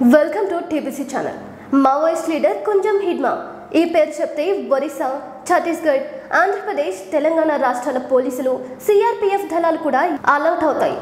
Welcome to TBC channel. Maoist leader Kunjam Hidma ఈ పేరు చెప్తే ఒరిస్సా, ఛత్తీస్గఢ్, ఆంధ్రప్రదేశ్, తెలంగాణ రాష్ట్రాల పోలీసులు, సిఆర్పీఎఫ్ దళాలు కూడా అలర్ట్ అవుతాయి.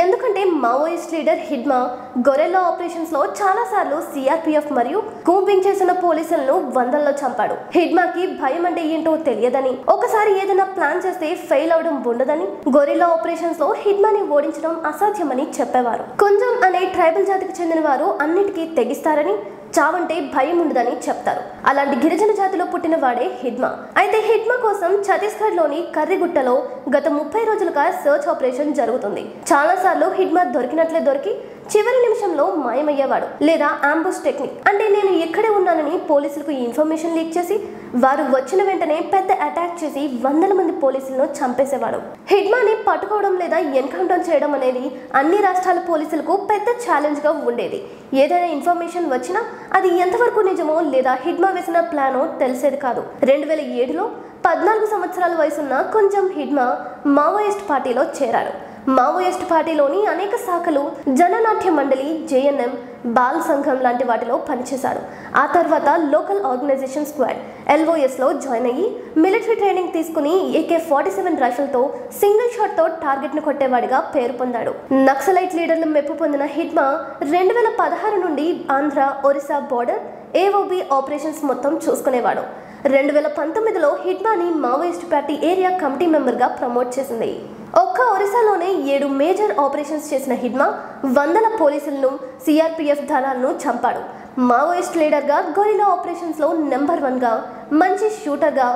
ఎందుకంటే మావోయిస్ట్ లీడర్ హిడ్మా గొరెల్లా ఆపరేషన్స్ లో చాలా సార్లు సిఆర్పీఎఫ్ మరియు కూంబింగ్ చేసిన పోలీసులను వందల్లో చంపాడు. హిడ్మాకి భయం అంటే ఏంటో తెలియదని, ఒకసారి ఏదైనా ప్లాన్ చేస్తే ఫెయిల్ అవడం ఉండదని, గొరెల్లా ఆపరేషన్స్ లో హిడ్మాని ఓడించడం అసాధ్యమని చెప్పేవారు. కుంజం అనే ట్రైబల్ జాతికి చెందిన వారు అన్నిటికీ తెగిస్తారని, చావంటే భయం ఉండదని చెప్తారు. అలాంటి గిరిజన జాతిలో పుట్టిన వాడే హిడ్మా. అయితే హిడ్మా కోసం ఛత్తీస్గఢ్ లోని కర్రిగుట్టలో గత 30 రోజులుగా సర్చ్ ఆపరేషన్ జరుగుతుంది. చాలా సార్లు హిడ్మా దొరికినట్లే దొరికి చివరి నిమిషంలో మాయమయ్యేవాడు. లేదా అంబుష్ టెక్నిక్ అంటే నేను ఇక్కడే ఉన్నానని పోలీసులకు ఇన్ఫర్మేషన్ లీక్ చేసి వారు వచ్చిన వెంటనే పెద్ద అటాక్ చేసి వందల మంది పోలీసులను చంపేసేవాడు. హిడ్మాని పట్టుకోవడం లేదా ఎన్కౌంటర్ చేయడం అనేది అన్ని రాష్ట్రాల పోలీసులకు పెద్ద ఛాలెంజ్ గా ఉండేది. ఏదైనా ఇన్ఫర్మేషన్ వచ్చినా అది ఎంతవరకు నిజమో లేదా హిడ్మా వేసిన ప్లానో తెలిసేది కాదు. 2007లో 14 సంవత్సరాల వయసున్న కుంజం హిడ్మా మావోయిస్ట్ పార్టీలో చేరాడు. మావోయిస్ట్ పార్టీలోని అనేక శాఖలు, జననాట్య మండలి, జేఎన్ఎం, బాల్ సంఘం లాంటి వాటిలో పనిచేశాడు. ఆ తర్వాత లోకల్ ఆర్గనైజేషన్ స్క్వాడ్ LOS లో జాయిన్ అయ్యి మిలిటరీ ట్రైనింగ్ తీసుకుని AK-47 రైఫిల్తో సింగిల్ షాట్తో టార్గెట్ను కొట్టేవాడిగా పేరు పొందాడు. నక్సలైట్ లీడర్లు మెప్పు పొందిన హిడ్మా 2016 నుండి Andhra, Orissa border AOB operations మొత్తం చూసుకునేవాడు. 2019లో హిడ్మాని మావోయిస్ట్ పార్టీ ఏరియా కమిటీ మెంబర్గా ప్రమోట్ చేసింది. ఒక్క ఒరిస్సాలోనే 7 మేజర్ ఆపరేషన్స్ చేసిన హిడ్మా వందల పోలీసులను, సిఆర్పీఎఫ్ దళాలను చంపాడు. మావోయిస్ట్ లీడర్గా గొరిల్లా ఆపరేషన్స్లో నెంబర్ 1గా, మంచి షూటర్గా,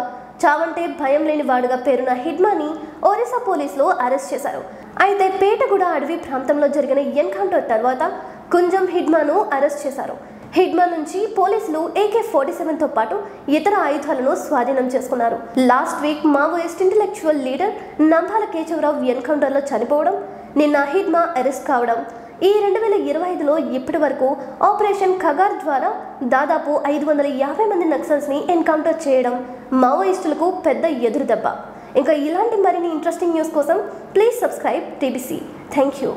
చావంటే భయం లేని వాడుగా పేరున్న హిడ్మాని ఒరిస్సా పోలీసులు అరెస్ట్ చేశారు. అయితే పేటగూడ అడవి ప్రాంతంలో జరిగిన ఎన్కౌంటర్ తర్వాత కుంజం హిడ్మాను అరెస్ట్ చేశారు. హిడ్మా నుంచి పోలీసులు AK-47తో పాటు ఇతర ఆయుధాలను స్వాధీనం చేసుకున్నారు. Last week Maoist intellectual leader Nambala Keshavarao ఎన్కౌంటర్లో చనిపోవడం, నిన్న హిడ్మా అరెస్ట్ కావడం, ఈ 2025లో ఇప్పటి వరకు ఆపరేషన్ ఖగార్ ద్వారా దాదాపు 550 మంది నక్సల్స్ని ఎన్కౌంటర్ చేయడం మావోయిస్టులకు పెద్ద ఎదురుదెబ్బ. ఇంకా ఇలాంటి మరిన్ని ఇంట్రెస్టింగ్ న్యూస్ కోసం please subscribe TBC. Thank you.